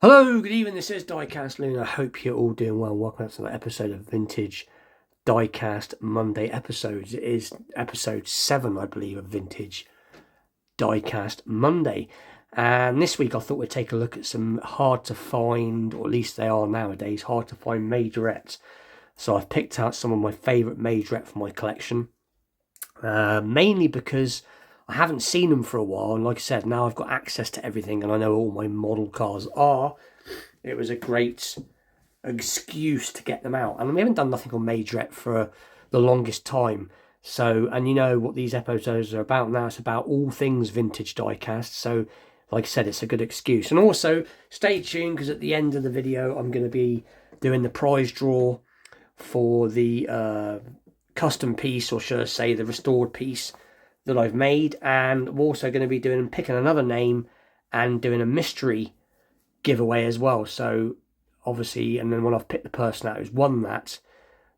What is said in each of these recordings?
Hello, good evening. This is Diecast Loon. I hope you're all doing well. Welcome to another episode of Vintage Diecast Monday episodes. It is episode 7, I believe, of Vintage Diecast Monday. And this week I thought we'd take a look at some hard to find, or at least they are nowadays, hard to find majorettes. So I've picked out some of my favourite majorette for my collection. Mainly because I haven't seen them for a while, and like I said, now I've got access to everything and I know all my model cars are. It was a great excuse to get them out, and we haven't done nothing on Majorette for the longest time. So, and you know what these episodes are about now, it's about all things vintage diecast. So like I said, it's a good excuse. And also stay tuned, because at the end of the video I'm going to be doing the prize draw for the custom piece, or should I say the restored piece that I've made. And I'm also going to be picking another name and doing a mystery giveaway as well. So obviously, and then when I've picked the person out who's won that,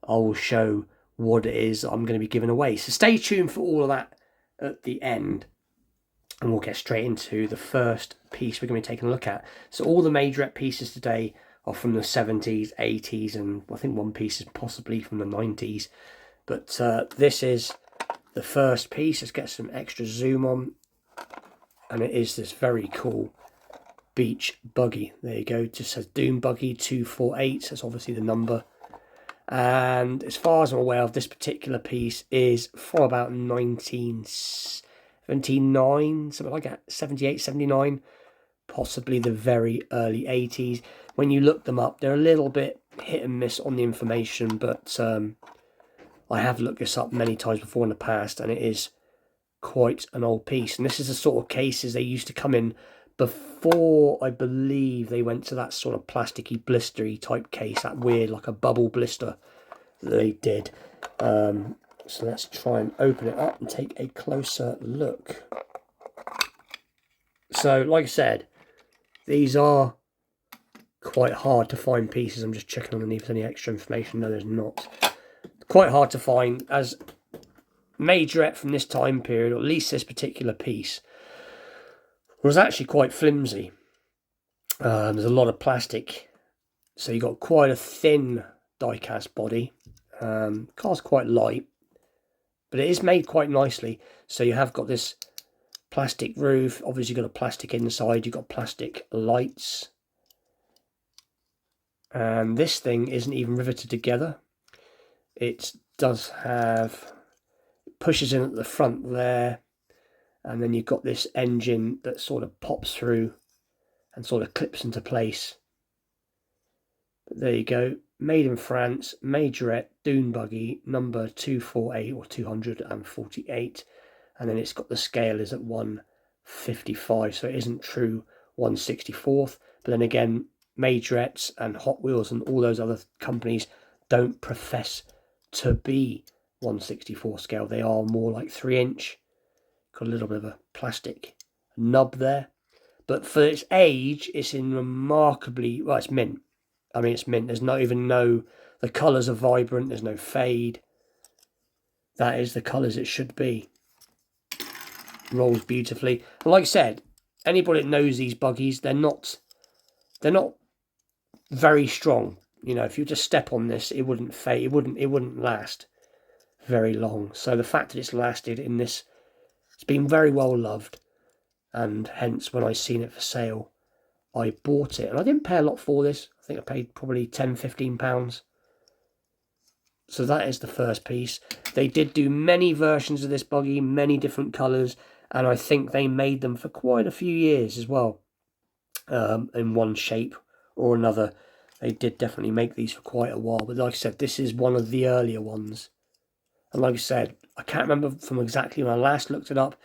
I will show what it is I'm going to be giving away. So stay tuned for all of that at the end, and we'll get straight into the first piece we're going to be taking a look at. So all the majorette pieces today are from the 70s, 80s, and I think one piece is possibly from the 90s. But this is the first piece. Let's get some extra zoom on. And it is this very cool beach buggy. There you go. It just says Dune Buggy 248. That's obviously the number. And as far as I'm aware of, this particular piece is from about 1979, something like that, 78, 79, possibly the very early 80s. When you look them up, they're a little bit hit and miss on the information, but I have looked this up many times before in the past, and it is quite an old piece. And this is the sort of cases they used to come in before, I believe, they went to that sort of plasticky, blistery type case, that weird, like a bubble blister that they did. So let's try and open it up and take a closer look. So, like I said, these are quite hard to find pieces. I'm just checking underneath if there's any extra information. No, there's not. Quite hard to find, as majorette from this time period, or at least this particular piece, was actually quite flimsy. There's a lot of plastic, so you got quite a thin die-cast body. Car's quite light, but it is made quite nicely. So you have got this plastic roof, obviously you've got a plastic inside, you've got plastic lights, and this thing isn't even riveted together. It does have, it pushes in at the front there, and then you've got this engine that sort of pops through and sort of clips into place. But there you go, made in France, Majorette Dune Buggy number 248 or 248, and then it's got the scale is at 155, so it isn't true 1/64th. But then again, Majorettes and Hot Wheels and all those other companies don't profess to be 1/64 scale. They are more like 3-inch. Got a little bit of a plastic nub there, but for its age, it's in remarkably, well, it's mint. I mean, it's mint. There's not even the colours are vibrant. There's no fade. That is the colours it should be. Rolls beautifully. And like I said, anybody that knows these buggies, they're not very strong. You know, if you just step on this, it wouldn't fade. It wouldn't last very long. So the fact that it's lasted in this, it's been very well loved, and hence when I seen it for sale, I bought it. And I didn't pay a lot for this. I think I paid probably £10-15. So that is the first piece. They did do many versions of this buggy, many different colours, and I think they made them for quite a few years as well, in one shape or another. They did definitely make these for quite a while, but like I said, this is one of the earlier ones. And like I said, I can't remember from exactly when I last looked it up,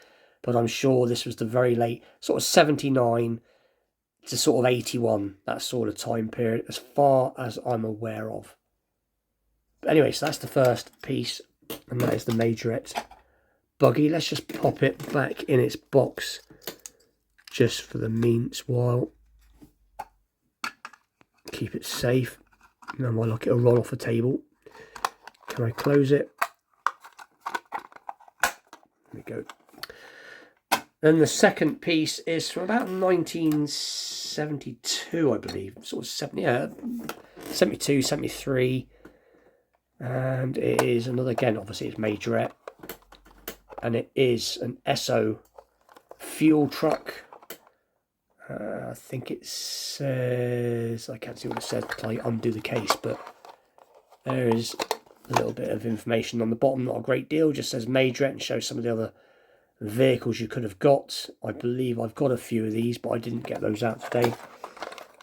but I'm sure this was the very late, sort of 79 to sort of 81, that sort of time period, as far as I'm aware of. But anyway, so that's the first piece, and that is the Majorette buggy. Let's just pop it back in its box, just for the meanwhile. Keep it safe. And then it'll roll off the table. Can I close it? There we go. Then the second piece is from about 1970 72, I believe. Sort of 70, yeah, 72, 73. And it is another, again, obviously it's Majorette. And it is an Esso fuel truck. I think it says, I can't see what it says until I undo the case, but there is a little bit of information on the bottom, not a great deal, just says Majorette and shows some of the other vehicles you could have got. I believe I've got a few of these, but I didn't get those out today.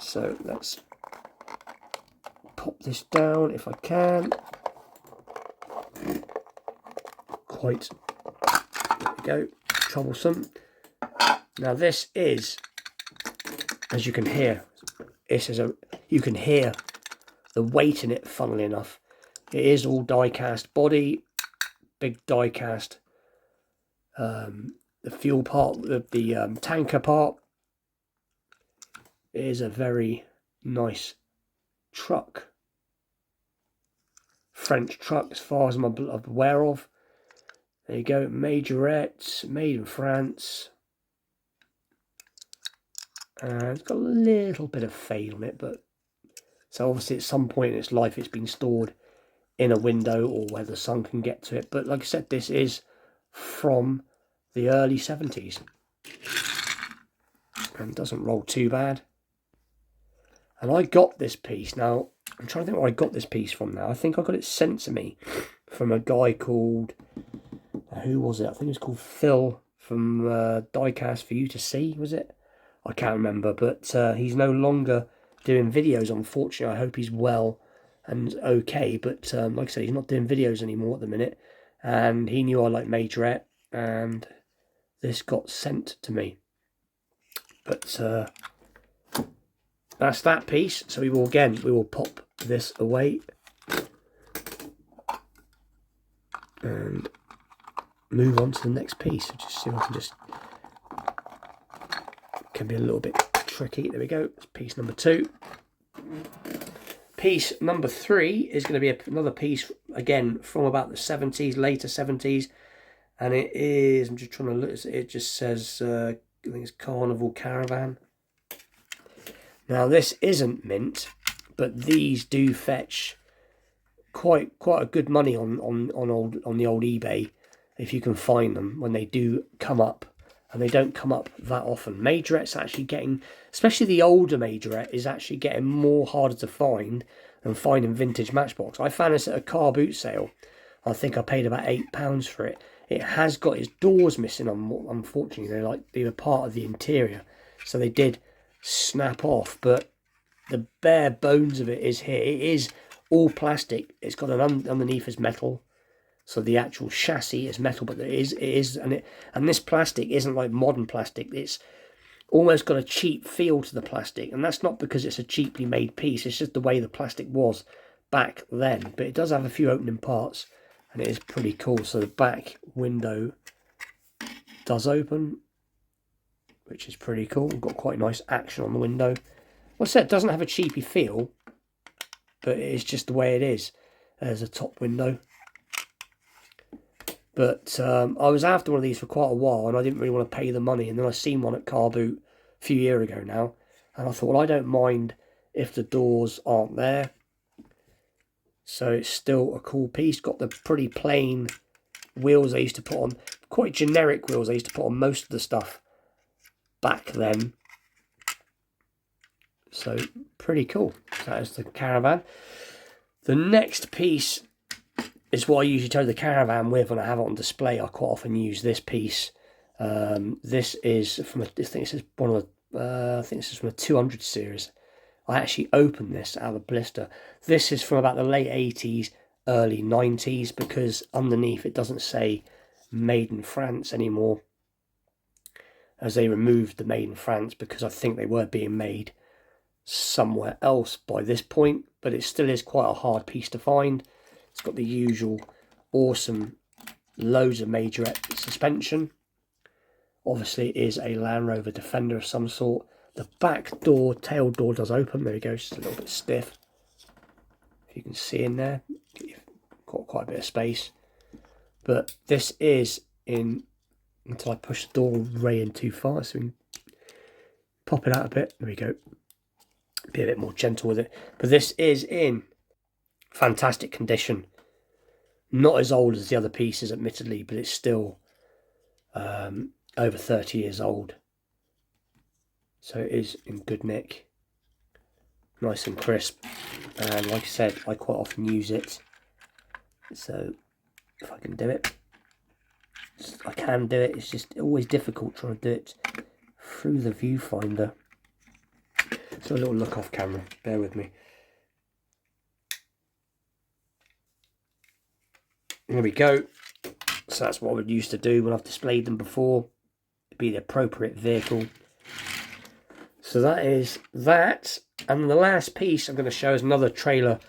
So let's pop this down if I can. Quite, there we go, troublesome. Now this is, as you can hear, you can hear the weight in it, funnily enough. It is all die-cast body, big die-cast. The fuel part, the tanker part, is a very nice truck. French truck, as far as I'm aware of. There you go, Majorette, made in France. It's got a little bit of fade on it, but so obviously at some point in its life it's been stored in a window or where the sun can get to it. But like I said, this is from the early 70s and doesn't roll too bad. And I got this piece, now I'm trying to think where I got this piece from now. I think I got it sent to me from a guy called, who was it? I think it was called Phil from Diecast for You to See, was it? I can't remember, but he's no longer doing videos, unfortunately. I hope he's well and okay, but like I said, he's not doing videos anymore at the minute, and he knew I liked Majorette, and this got sent to me. But that's that piece. So we will pop this away and move on to the next piece. Just see if I can just, can be a little bit tricky. There we go. It's piece number 2. Piece number 3 is going to be another piece, again, from about the 70s, later 70s. And it is, I'm just trying to look, it just says, I think it's Carnival Caravan. Now this isn't mint, but these do fetch quite a good money on the old eBay if you can find them when they do come up. And they don't come up that often. Majorette's actually getting, especially the older Majorette, is actually getting more harder to find than finding vintage Matchbox. I found this at a car boot sale. I think I paid about £8 for it. It has got its doors missing, unfortunately. They were part of the interior, so they did snap off. But the bare bones of it is here. It is all plastic. It's got an underneath is metal. So the actual chassis is metal, but and this plastic isn't like modern plastic. It's almost got a cheap feel to the plastic, and that's not because it's a cheaply made piece. It's just the way the plastic was back then. But it does have a few opening parts, and it is pretty cool. So the back window does open, which is pretty cool. We've got quite nice action on the window. Like I said, it doesn't have a cheapy feel, but it is just the way it is. There's a top window. But I was after one of these for quite a while, and I didn't really want to pay the money. And then I seen one at Car Boot a few years ago now, and I thought, well, I don't mind if the doors aren't there. So it's still a cool piece. Got the pretty plain wheels they used to put on, quite generic wheels they used to put on most of the stuff back then. So pretty cool. That is the Caravan. The next piece is what I usually tow the Caravan with when I have it on display. I quite often use this piece. This is from I think this is from a 200 series. I actually opened this out of a blister. This is from about the late 80s, early 90s, because underneath it doesn't say made in France anymore, as they removed the made in France because I think they were being made somewhere else by this point. But it still is quite a hard piece to find. It's got the usual awesome loads of Majorette suspension. Obviously it is a Land Rover Defender of some sort. The back door, tail door does open. There we go, it's just a little bit stiff. If you can see in there, you've got quite a bit of space. But this is in, until I push the door way in too far, so we can pop it out a bit. There we go. Be a bit more gentle with it. But this is in fantastic condition. Not as old as the other pieces, admittedly, but it's still over 30 years old. So it is in good nick. Nice and crisp. And like I said, I quite often use it. So if I can do it, I can do it. It's just always difficult trying to do it through the viewfinder. So a little look off camera, bear with me. There we go. So that's what I would used to do when I've displayed them before. It'd be the appropriate vehicle. So that is that. And the last piece I'm going to show is another trailer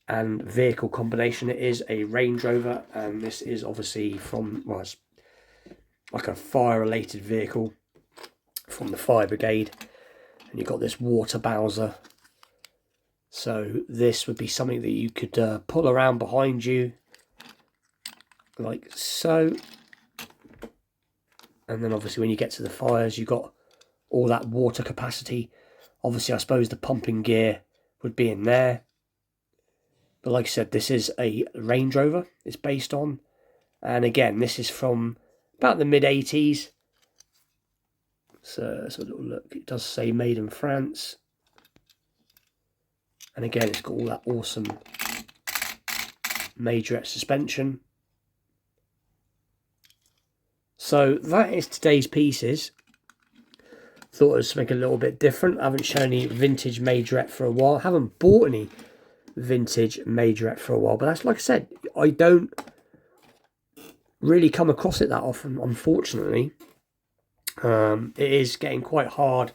and vehicle combination. It is a Range Rover, and this is obviously from, well, it's like a fire related vehicle from the fire brigade. And you've got this water bowser. So this would be something that you could pull around behind you, like so. And then obviously when you get to the fires, you've got all that water capacity. Obviously, I suppose the pumping gear would be in there. But like I said, this is a Range Rover it's based on. And again, this is from about the mid-80s. So let's have a little look. It does say made in France. And again, it's got all that awesome Majorette suspension. So that is today's pieces. Thought it was something a little bit different. I haven't shown any vintage Majorette for a while. I haven't bought any vintage Majorette for a while. But that's, like I said, I don't really come across it that often, unfortunately. It is getting quite hard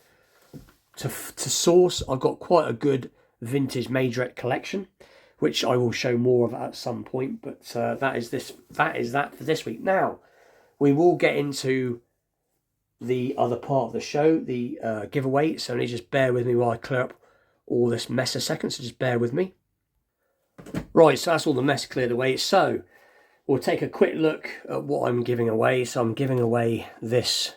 to source. I've got quite a good vintage Majorette collection, which I will show more of at some point. But that is that for this week. Now, we will get into the other part of the show, the giveaway. So only just bear with me while I clear up all this mess a second. So just bear with me. Right, so that's all the mess cleared away. So we'll take a quick look at what I'm giving away. So I'm giving away this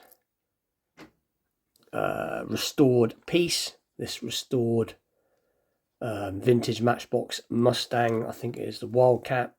restored piece, this restored vintage Matchbox Mustang. I think it is the Wildcat.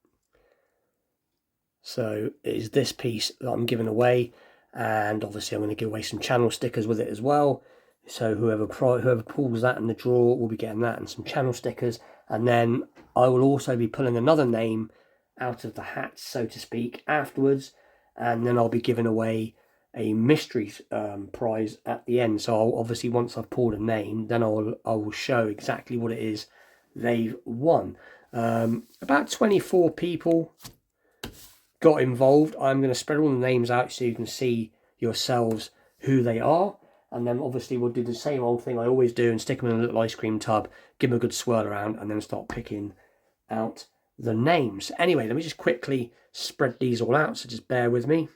So it is this piece that I'm giving away, and obviously I'm going to give away some channel stickers with it as well. So whoever pulls that in the draw will be getting that and some channel stickers. And then I will also be pulling another name out of the hat, so to speak, afterwards. And then I'll be giving away a mystery prize at the end. So I'll, obviously once I've pulled a name, then I will show exactly what it is they've won. About 24 people got involved. I'm going to spread all the names out so you can see yourselves who they are. And then obviously we'll do the same old thing I always do and stick them in a little ice cream tub, give them a good swirl around, and then start picking out the names. Anyway, let me just quickly spread these all out, so just bear with me.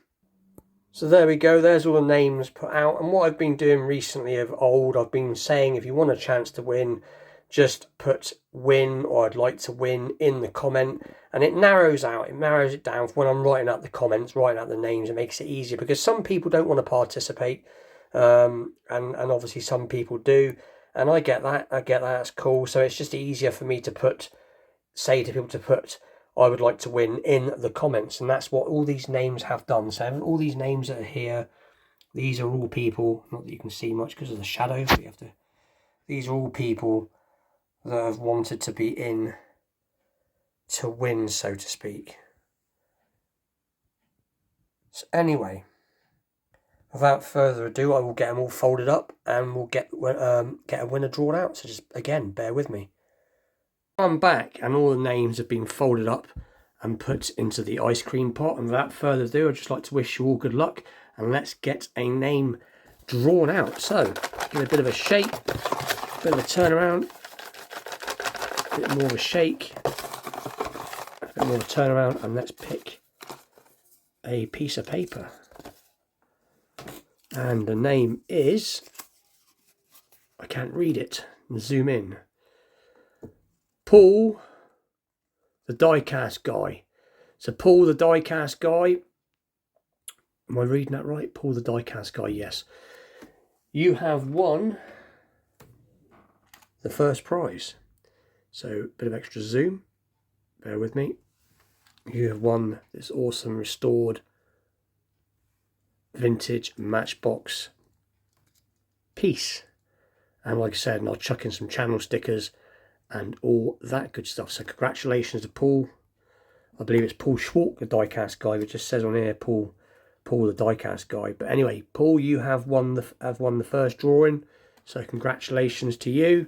So there we go, there's all the names put out. And what I've been doing recently of old, I've been saying if you want a chance to win, just put win or I'd like to win in the comment. And it narrows it down for when I'm writing out the comments, writing out the names. It makes it easier because some people don't want to participate. And obviously some people do. And I get that, that's cool. So it's just easier for me to say to people to put I would like to win in the comments. And that's what all these names have done. So all these names that are here, these are all people, not that you can see much because of the shadow, but these are all people that have wanted to be in to win, so to speak. So anyway, without further ado, I will get them all folded up and we'll get a winner drawn out. So just, again, bear with me. I'm back and all the names have been folded up and put into the ice cream pot. And without further ado, I'd just like to wish you all good luck. And let's get a name drawn out. So, give it a bit of a shake, a bit of a turnaround, a bit more of a shake, a bit more of a turnaround, and let's pick a piece of paper. And the name is, I can't read it, zoom in, Paul the Diecast Guy. So Paul the Diecast Guy, am I reading that right? Paul the Diecast Guy, yes. you have won the first prize. So, bit of extra zoom, bear with me. You have won this awesome restored vintage Matchbox piece. And like I said, I'll chuck in some channel stickers and all that good stuff. So congratulations to Paul. I believe it's Paul Schwartz, the diecast guy. It just says on here, Paul the diecast guy. But anyway, Paul, you have won the first drawing. So congratulations to you.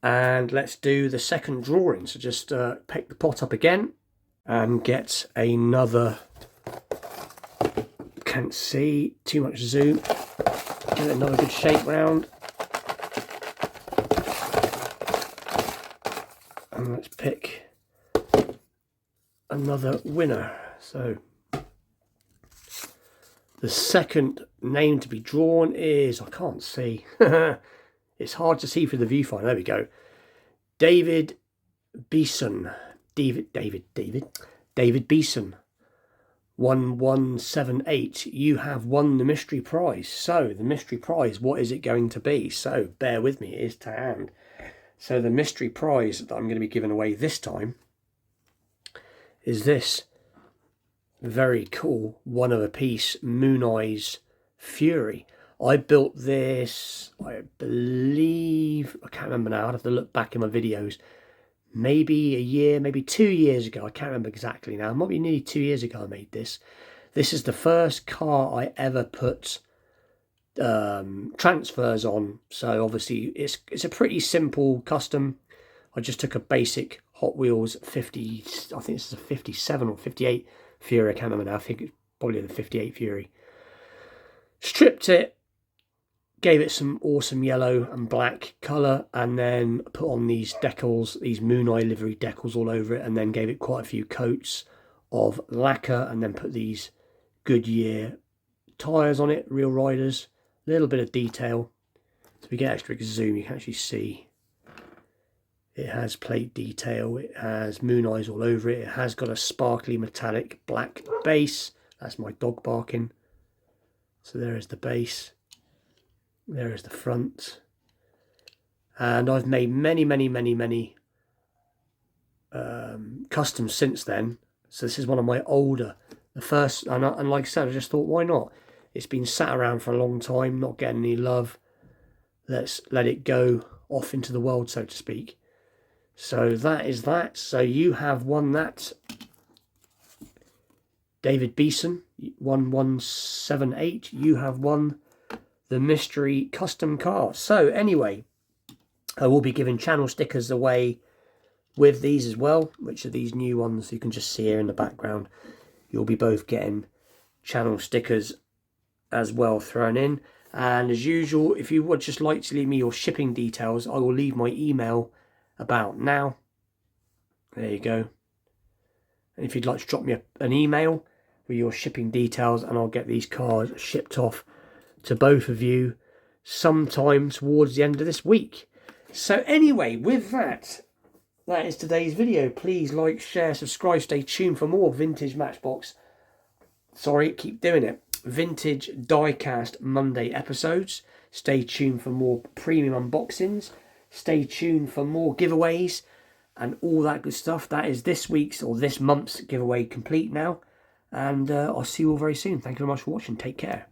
And let's do the second drawing. So just pick the pot up again and get another. Can't see too much zoom. Get another good shake round. And let's pick another winner. So the second name to be drawn is, I can't see. It's hard to see through the viewfinder. There we go. David Beeson. David Beeson. 1178. You have won the mystery prize. So the mystery prize, what is it going to be? So bear with me, it is to hand. So the mystery prize that I'm going to be giving away this time is this very cool one of a piece Moon Eyes Fury. I built this, I believe, I can't remember now, I'd have to look back in my videos, maybe a year, maybe 2 years ago. I can't remember exactly now. It might be nearly 2 years ago I made this. This is the first car I ever put transfers on. So obviously it's a pretty simple custom. I just took a basic Hot Wheels 50, I think this is a 57 or 58 Fury, I can't remember now. I think it's probably the 58 Fury. Stripped it, gave it some awesome yellow and black colour, and then put on these decals, these Moon Eye livery decals all over it, and then gave it quite a few coats of lacquer, and then put these Goodyear tyres on it, Real Riders, a little bit of detail. So we get extra zoom, you can actually see it has plate detail, it has Moon Eyes all over it, it has got a sparkly metallic black base. That's my dog barking. So there is the base. There is the front, and I've made many customs since then. So this is one of my older, the first, and like I said, I just thought, why not? It's been sat around for a long time, not getting any love. Let's let it go off into the world, so to speak. So that is that. So you have won that, David Beeson, 1178. You have won the mystery custom car. So anyway, I will be giving channel stickers away with these as well, which are these new ones you can just see here in the background. You'll be both getting channel stickers as well thrown in. And as usual, if you would just like to leave me your shipping details, I will leave my email about now. There you go. And if you'd like to drop me an email with your shipping details, and I'll get these cars shipped off to both of you sometime towards the end of this week. So anyway, with that, that is today's video. Please like, share, subscribe, stay tuned for more vintage Matchbox. Sorry, keep doing it. Vintage diecast Monday episodes. Stay tuned for more premium unboxings. Stay tuned for more giveaways and all that good stuff. That is this week's or this month's giveaway complete now. And I'll see you all very soon. Thank you very much for watching. Take care.